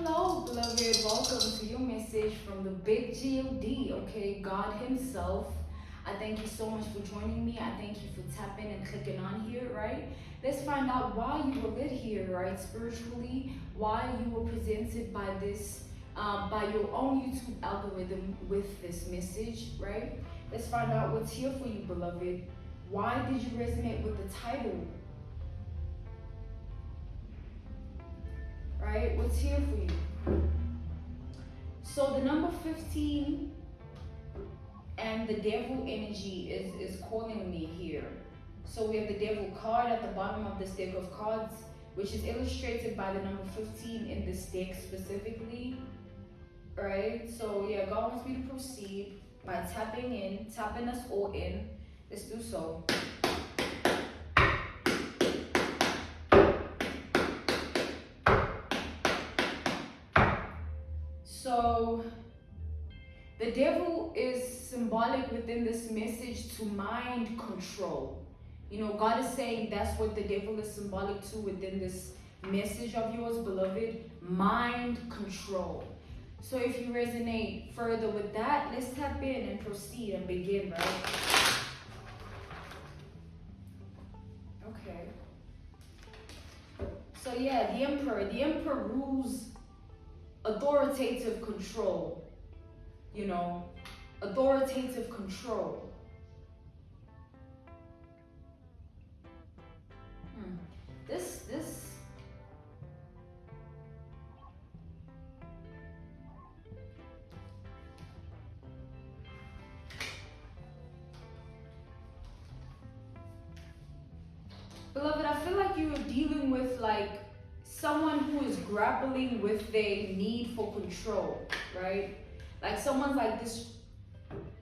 Hello, beloved. Welcome to your message from the big God, okay? God Himself. I thank you so much for joining me. I thank you for tapping and clicking on here, right? Let's find out why you were lit here, right? Spiritually, why you were presented by this, by your own YouTube algorithm with this message, right? Let's find out what's here for you, beloved. Why did you resonate with the title? Right? What's here for you? So the number 15 and the devil energy is calling me here. So we have the devil card at the bottom of this deck of cards, which is illustrated by the number 15 in this deck specifically. Right? So yeah, God wants me to proceed by tapping us all in. Let's do so. So the devil is symbolic within this message to mind control. You know, God is saying that's what the devil is symbolic to within this message of yours, beloved. Mind control. So if you resonate further with that, let's tap in and proceed and begin, right? Okay. So yeah, the Emperor. The Emperor rules authoritative control, you know, authoritative control. This beloved, I feel like you're dealing with like someone who is grappling with their need for control, right? Like someone's like this,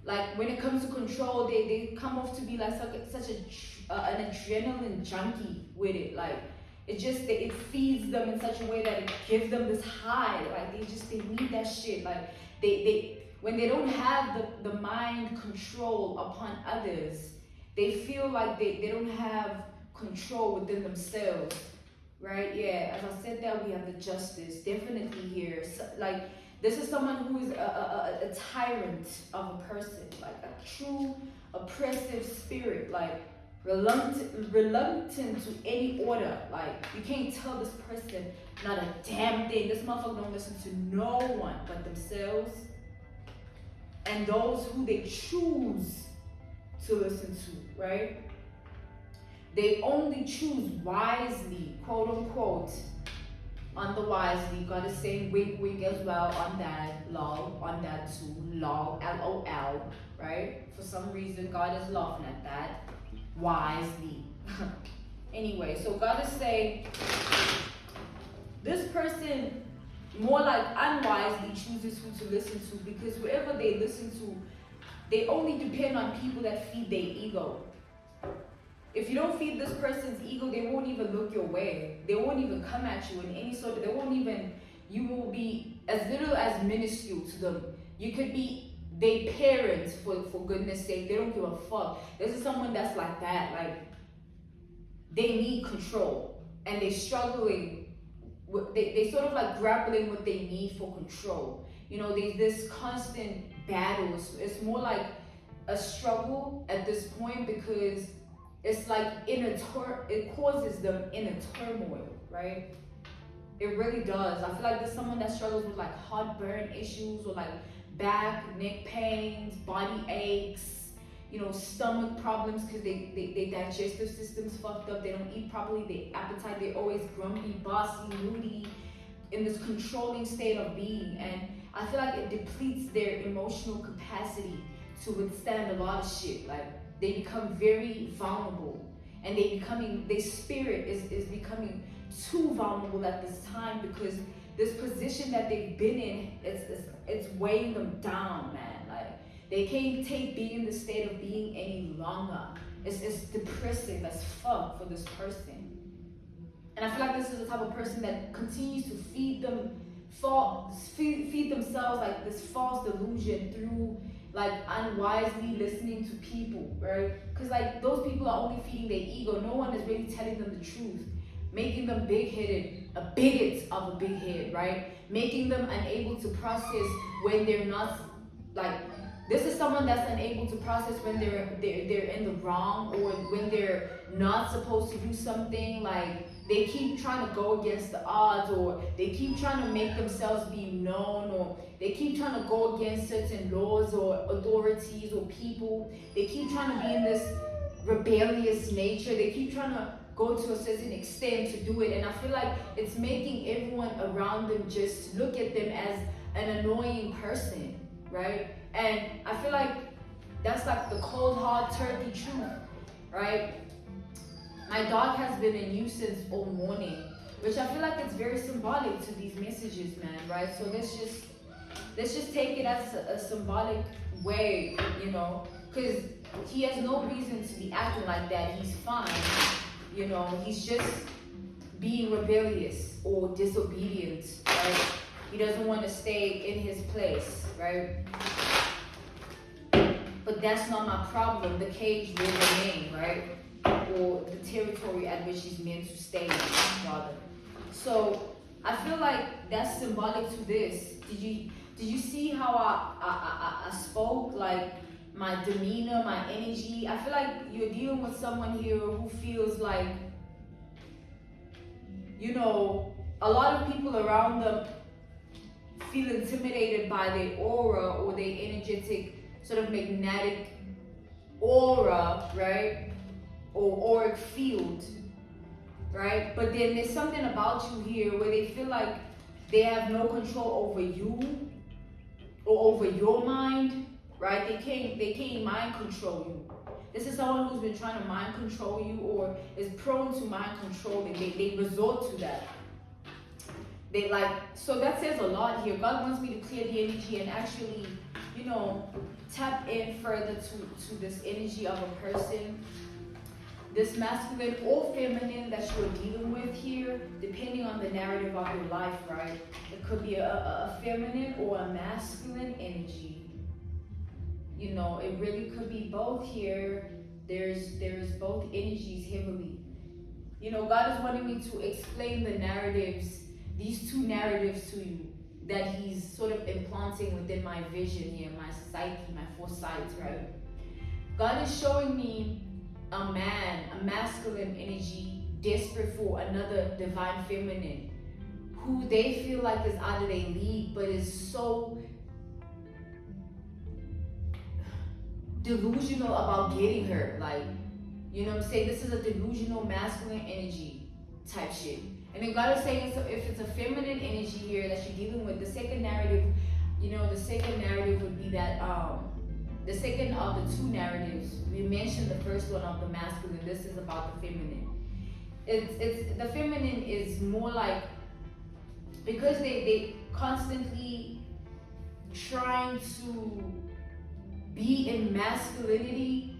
like when it comes to control, they come off to be like such an adrenaline junkie with it. Like it feeds them in such a way that it gives them this high. Like they need that shit. Like they when they don't have the mind control upon others, they feel like they don't have control within themselves. Right? Yeah, as I said that, we have the justice definitely here. So, like, this is someone who is a tyrant of a person, like a true oppressive spirit, like reluctant to any order. Like, you can't tell this person not a damn thing. This motherfucker don't listen to no one but themselves and those who they choose to listen to, right? They only choose wisely, quote unquote, on the wisely. God is saying wink, wink as well on that, lol, on that too, lol, LOL, right? For some reason, God is laughing at that. Wisely. Anyway, so God is saying this person more like unwisely chooses who to listen to, because whoever they listen to, they only depend on people that feed their ego. If you don't feed this person's ego, they won't even look your way. They won't even come at you in any sort of, you will be as little as minuscule to them. You could be their parents, for goodness sake. They don't give a fuck. This is someone that's like that. Like, they need control. And they're struggling. They sort of like grappling with their need for control. You know, there's this constant battles. It's more like a struggle at this point, because it's like it causes them inner turmoil, right? It really does. I feel like there's someone that struggles with like heartburn issues, or like back, neck pains, body aches, you know, stomach problems, because they digestive system's fucked up. They don't eat properly. Their appetite, they're always grumpy, bossy, moody, in this controlling state of being. And I feel like it depletes their emotional capacity to withstand a lot of shit. Like, they become very vulnerable, and their spirit is becoming too vulnerable at this time, because this position that they've been in, it's weighing them down, man. Like, they can't take being in the state of being any longer. It's depressing as fuck for this person. And I feel like this is the type of person that continues to feed themselves like this false delusion through like unwisely listening to people, right? Because like those people are only feeding their ego. No one is really telling them the truth. making them big-headed, a bigot of a big head, right? Making them unable to process when they're not, like, this is someone that's unable to process when they're in the wrong, or when they're not supposed to do something. Like, they keep trying to go against the odds, or they keep trying to make themselves be known, or they keep trying to go against certain laws or authorities or people. They keep trying to be in this rebellious nature. They keep trying to go to a certain extent to do it, and I feel like it's making everyone around them just look at them as an annoying person, right? And I feel like that's like the cold hard turkey truth, right? My dog has been a nuisance all morning, which I feel like it's very symbolic to these messages, man, right? So let's just take it as a symbolic way, you know, because he has no reason to be acting like that. He's fine, you know. He's just being rebellious or disobedient, right? He doesn't want to stay in his place, right? But that's not my problem. The cage will remain, right? Or the territory at which he's meant to stay, rather. So I feel like that's symbolic to this. Did you see how I spoke? Like, my demeanor, my energy. I feel like you're dealing with someone here who feels like, you know, a lot of people around them feel intimidated by their aura or their energetic sort of magnetic aura, right? Or auric field, right? But then there's something about you here where they feel like they have no control over you or over your mind, right? They can't mind control you. This is someone who's been trying to mind control you or is prone to mind control. They resort to that. They like, so that says a lot here. God wants me to clear the energy and actually, you know, tap in further to this energy of a person, this masculine or feminine that you're dealing with here, depending on the narrative of your life, right? It could be a feminine or a masculine energy. You know, it really could be both here. There's both energies heavily. You know, God is wanting me to explain the narratives, these two narratives to you that he's sort of implanting within my vision here, my psyche, my foresight, right? God is showing me a man, a masculine energy, desperate for another divine feminine, who they feel like is out of their league, but is so delusional about getting her. Like, you know what I'm saying? This is a delusional masculine energy type shit. And then God is saying, so if it's a feminine energy here that you're dealing with, the second narrative, you know, the second narrative would be that, the second of the two narratives, we mentioned the first one of the masculine, this is about the feminine. It's the feminine is more like, because they constantly trying to be in masculinity,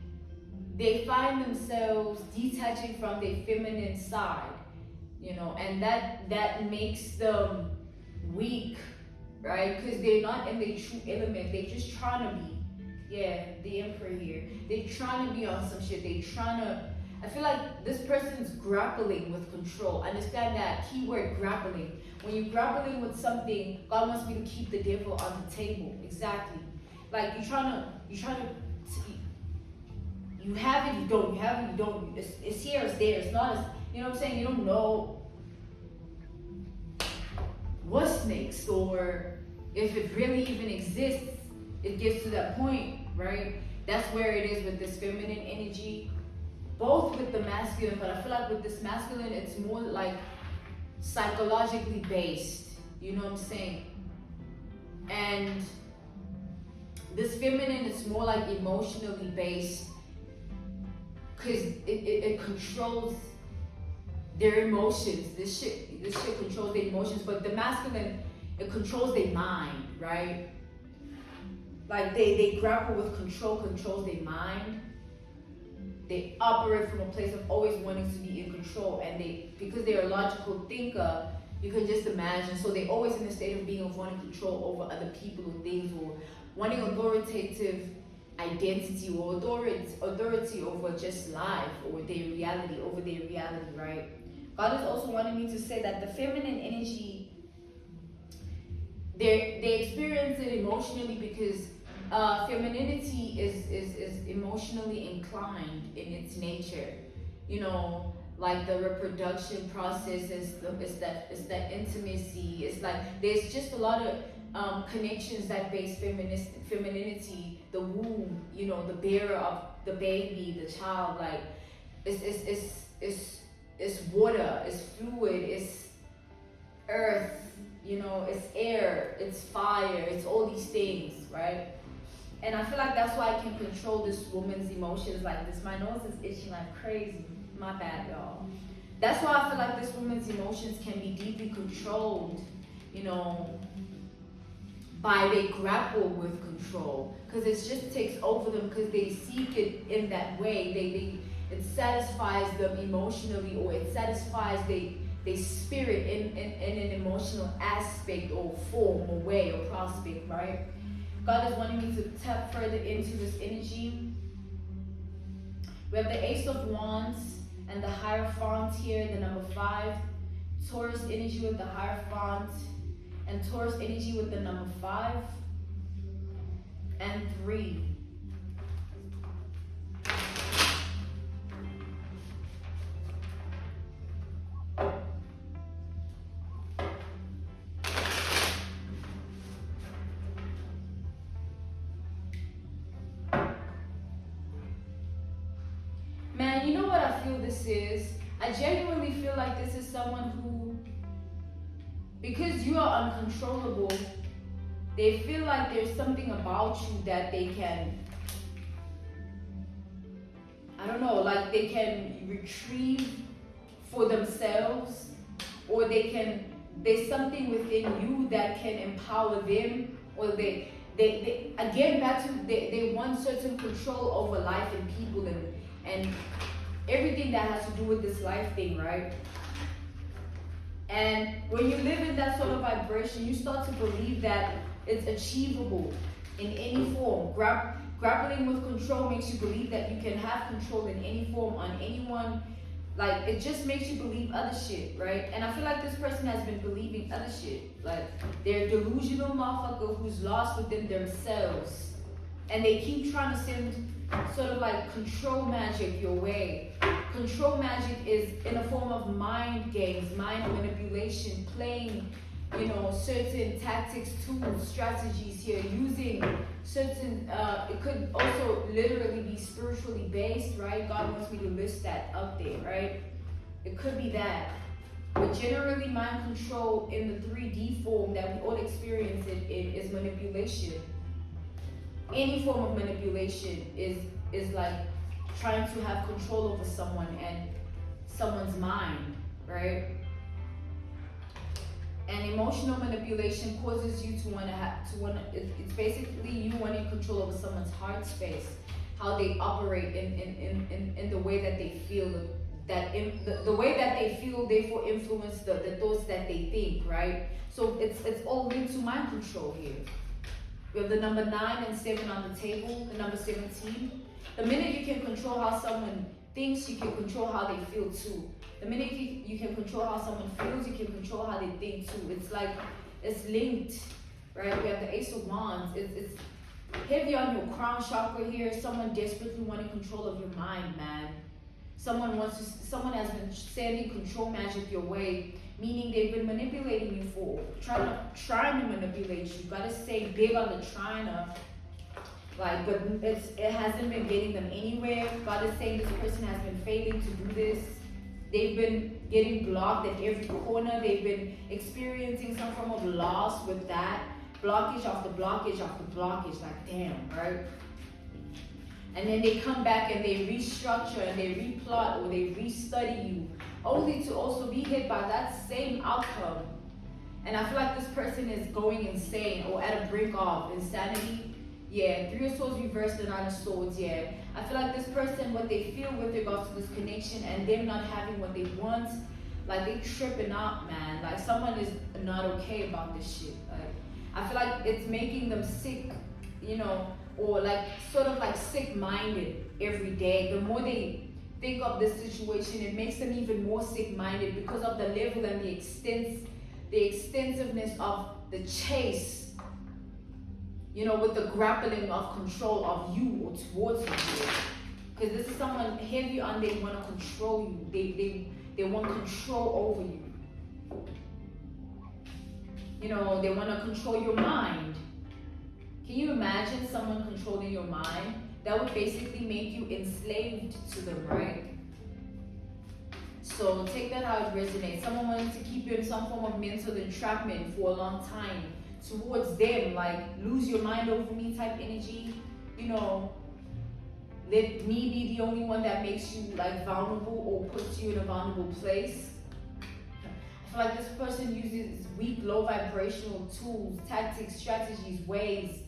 they find themselves detaching from their feminine side, you know, and that makes them weak, right? Because they're not in their true element. They're just trying to be. Yeah, the emperor here. They're trying to be on some shit. They're trying to, I feel like this person's grappling with control. Understand that keyword, grappling. When you're grappling with something, God wants me to keep the devil on the table. Exactly. Like, you have it, you don't. You have it, you don't. It's here, it's there. It's not, you know what I'm saying? You don't know what's next, or if it really even exists. It gets to that point, right? That's where it is with this feminine energy, both with the masculine, but I feel like with this masculine, it's more like psychologically based, you know what I'm saying? And this feminine is more like emotionally based, because it controls their emotions. This shit controls their emotions, but the masculine, it controls their mind, right? Like, they grapple with controls their mind. They operate from a place of always wanting to be in control, and because they're a logical thinker, you can just imagine, so they're always in a state of being of wanting control over other people or things, or wanting authoritative identity or authority over just life, or their reality, right? God is also wanting me to say that the feminine energy, they experience it emotionally because femininity is emotionally inclined in its nature. You know, like the reproduction process is that intimacy. It's like there's just a lot of connections that base femininity, the womb, you know, the bearer of the baby, the child, like it's water, it's fluid, it's earth, you know, it's air, it's fire, it's all these things, right? And I feel like that's why I can control this woman's emotions like this. My nose is itching like crazy. My bad, y'all. That's why I feel like this woman's emotions can be deeply controlled, you know, by they grapple with control. Because it just takes over them because they seek it in that way. It satisfies them emotionally, or it satisfies they spirit in an emotional aspect or form or way or prospect, right? God is wanting me to tap further into this energy. We have the Ace of Wands and the Hierophant here, the number 5. Taurus energy with the Hierophant, and Taurus energy with the number 5 and 3. Man, you know what I feel this is? I genuinely feel like this is someone who, because you are uncontrollable, they feel like there's something about you that they can, I don't know, like they can retrieve for themselves, or there's something within you that can empower them, or they again back to they want certain control over life and people and everything that has to do with this life thing, right? And when you live in that sort of vibration, you start to believe that it's achievable in any form. Grappling with control makes you believe that you can have control in any form on anyone. Like, it just makes you believe other shit, right? And I feel like this person has been believing other shit. Like, they're a delusional motherfucker who's lost within themselves. And they keep trying to send sort of like control magic your way. Control magic is in a form of mind games, mind manipulation, playing, you know, certain tactics, tools, strategies here, using certain, it could also literally be spiritually based, right? God wants me to list that up there, right? It could be that. But generally, mind control in the 3D form that we all experience it in is manipulation. Any form of manipulation is like trying to have control over someone and someone's mind, right? And emotional manipulation causes you to want to it's basically you wanting control over someone's heart space, how they operate in the way that they feel, the way that they feel therefore influence the thoughts that they think, right? So it's all linked to mind control here. We have the number 9 and 7 on the table, the number 17. The minute you can control how someone thinks, you can control how they feel too. The minute you can control how someone feels, you can control how they think too. It's like, it's linked, right? We have the Ace of Wands. It's heavy on your crown chakra here. Someone desperately wanting control of your mind, man. Someone has been sending control magic your way, meaning they've been manipulating you for trying to manipulate you. Gotta stay big on the trying to, like, but it hasn't been getting them anywhere. God is saying this person has been failing to do this. They've been getting blocked at every corner. They've been experiencing some form of loss with that. Blockage after blockage after blockage, like damn, right? And then they come back and they restructure and they replot or they restudy you, only to also be hit by that same outcome. And I feel like this person is going insane or at a brink of insanity. Yeah, 3 of Swords reversed, the 9 of Swords, yeah. I feel like this person, what they feel with regards to this connection and them not having what they want, like they tripping out, man. Like someone is not okay about this shit. Like, I feel like it's making them sick, you know, or like sort of like sick-minded every day. The more they think of this situation, it makes them even more sick-minded because of the level and the extensiveness of the chase, you know, with the grappling of control of you or towards you. Because this is someone heavy on, they want to control you. They want control over you. You know, they want to control your mind. Can you imagine someone controlling your mind? That would basically make you enslaved to them, right? So take that how it resonates. Someone wanting to keep you in some form of mental entrapment for a long time towards them, like lose your mind over me type energy. You know, let me be the only one that makes you like vulnerable or puts you in a vulnerable place. I feel like this person uses weak, low vibrational tools, tactics, strategies, ways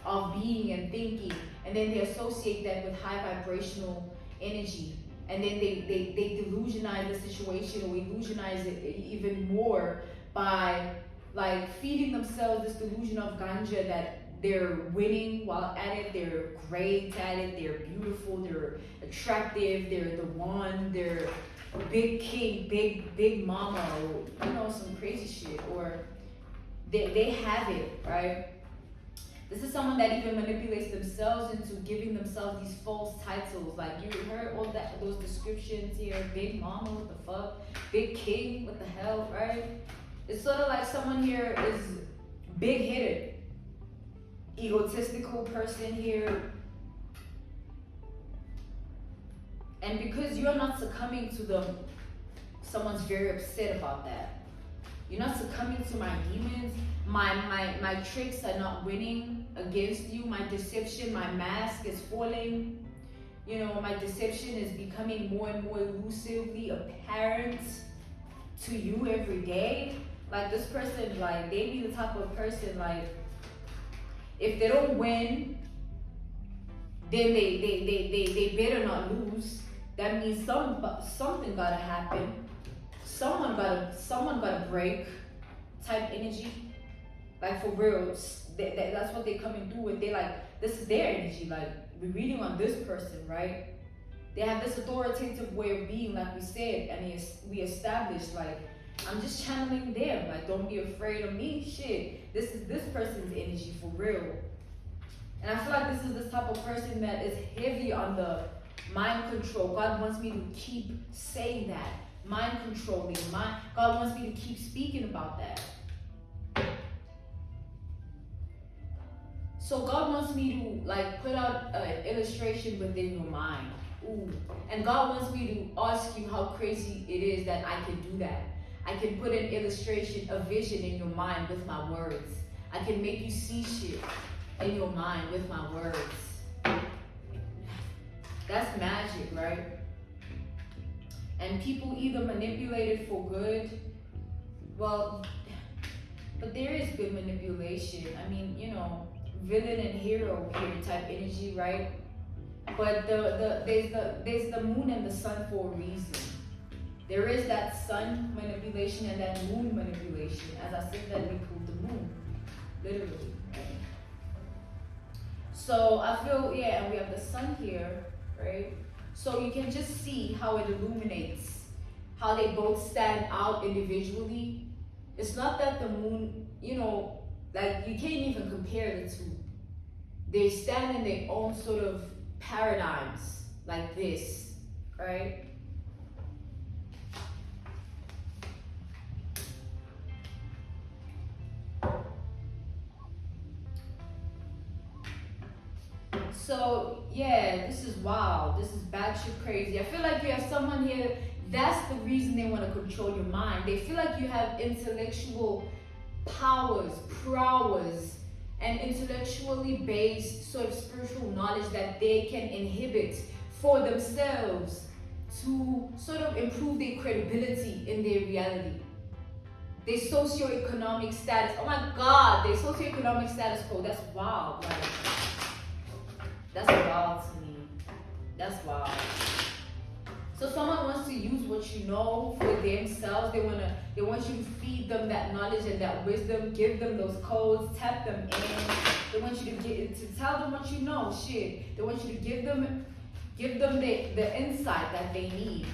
of being and thinking, and then they associate that with high vibrational energy, and then they delusionize the situation or illusionize it even more by like feeding themselves this delusion of ganja that they're winning while at it, they're great at it, they're beautiful, they're attractive, they're the one, they're big king, big mama, or you know, some crazy shit, or they have it, right? This is someone that even manipulates themselves into giving themselves these false titles. Like you heard all that, those descriptions here, big mama, what the fuck? Big king, what the hell, right? It's sort of like someone here is big-headed, egotistical person here. And because you're not succumbing to them, someone's very upset about that. You're not succumbing to my demons. My tricks are not winning against you. My deception, my mask is falling. You know, my deception is becoming more and more elusively apparent to you every day. Like this person, like they be the type of person, like if they don't win, then they better not lose. That means something gotta happen. Someone gotta break type energy. Like for real, that's what they're coming through with. They like, this is their energy. Like we're reading on this person, right? They have this authoritative way of being, like we said, and we established, like, I'm just channeling them. Like, don't be afraid of me. Shit, this is this person's energy for real. And I feel like this is the type of person that is heavy on the mind control. God wants me to keep saying that. Mind controlling. God wants me to keep speaking about that. So God wants me to like put out an illustration within your mind. Ooh. And God wants me to ask you how crazy it is that I can do that. I can put an illustration, a vision in your mind with my words. I can make you see shit in your mind with my words. That's magic, right? And people either manipulate it for good. Well, but there is good manipulation. I mean, you know, villain and hero here type energy, right? But there's the moon and the sun for a reason. There is that sun manipulation and that moon manipulation. As I said, that we pulled the moon, literally. Right? So I feel, yeah, and we have the sun here, right? So you can just see how it illuminates, how they both stand out individually. It's not that the moon, you know, like you can't even compare the two. They stand in their own sort of paradigms, like this, right? So yeah, this is wild. This is batshit crazy. I feel like you have someone here, that's the reason they want to control your mind. They feel like you have intellectual powers, prowess, and intellectually based sort of spiritual knowledge that they can inhibit for themselves to sort of improve their credibility in their reality. Their socioeconomic status, oh my God, their socioeconomic status quo, that's wild. Like, that's wild to me. That's wild. So someone wants to use what you know for themselves. They want you to feed them that knowledge and that wisdom, give them those codes, tap them in. They want you to tell them what you know. Shit. They want you to give them Give them the insight that they need.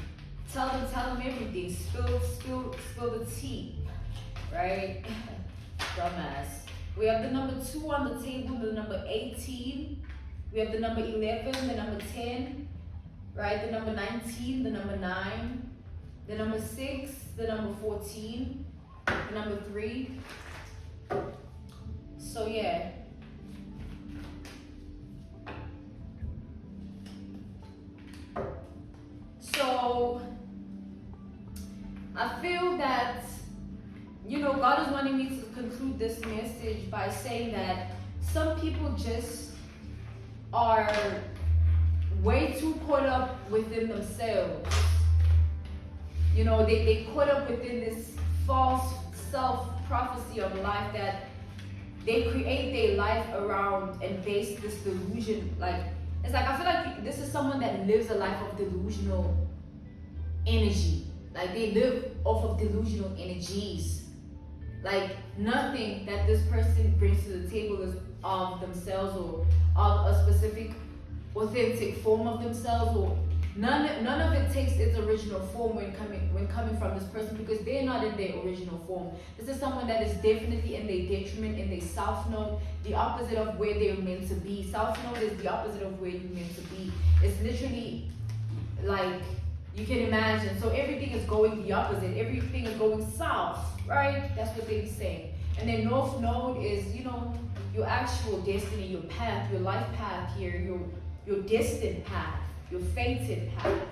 Tell them everything. Spill the tea, right? Dumbass. We have the number 2 on the table, the number 18. We have the number 11, the number 10, right? The number 19, the number 9, the number 6, the number 14, the number 3. So yeah. So I feel that, you know, God is wanting me to conclude this message by saying that some people just are way too caught up within themselves. You know, they caught up within this false self-prophecy of life that they create their life around and base this delusion. Like, it's like, I feel like this is someone that lives a life of delusional energy. Like, they live off of delusional energies. Like, nothing that this person brings to the table is of themselves or of a specific authentic form of themselves, or none of it takes its original form when coming from this person, because they're not in their original form. This is someone that is definitely in their detriment, in their south node, the opposite of where they're meant to be. South node is the opposite of where you're meant to be. It's literally like, you can imagine. So everything is going the opposite. Everything is going south, right? That's what they be saying. And then north node is, you know, your actual destiny, your path, your life path here, your destined path, your fated path,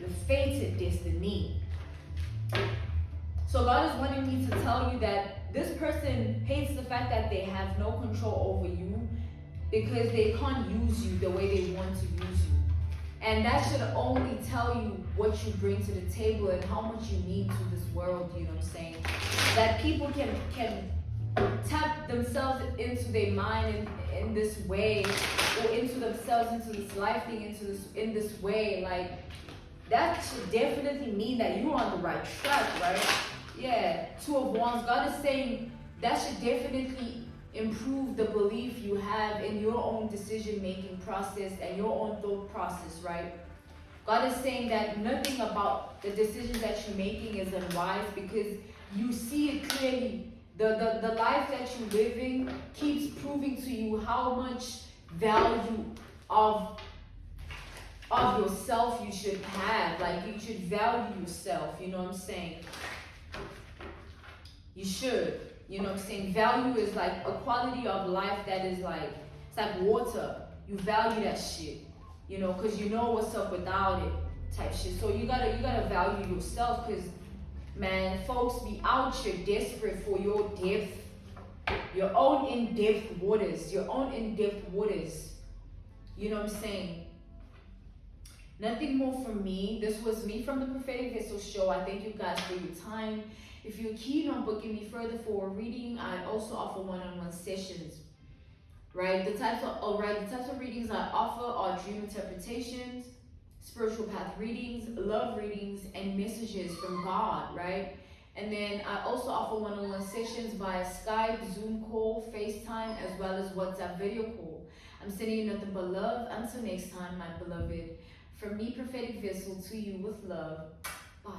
your fated destiny. So God is wanting me to tell you that this person hates the fact that they have no control over you, because they can't use you the way they want to use you. And that should only tell you what you bring to the table and how much you mean to this world, you know what I'm saying? That people can tap themselves into their mind in this way, or into themselves, into this life thing, in this way. Like, that should definitely mean that you're on the right track, right? Yeah, 2 of Wands. God is saying that should definitely improve the belief you have in your own decision-making process and your own thought process, right? God is saying that nothing about the decisions that you're making is unwise, because you see it clearly. The life that you're living keeps proving to you how much value of yourself you should have. Like, you should value yourself, you know what I'm saying? You should, you know what I'm saying? Value is like a quality of life that is like, it's like water. You value that shit, you know, because you know what's up without it, type shit. So you gotta value yourself, because, man, folks be out here desperate for your depth, your own in-depth waters, you know what I'm saying? Nothing more from me. This was me from the Prophetic Vessel Show. I thank you guys for your time. If you're keen on booking me further for a reading, I also offer one-on-one sessions, right? The types of readings I offer are dream interpretations, spiritual path readings, love readings, and messages from God, right? And then I also offer one-on-one sessions via Skype, Zoom call, FaceTime, as well as WhatsApp video call. I'm sending you nothing but love. Until next time, my beloved. From me, Prophetic Vessel, to you with love. Bye.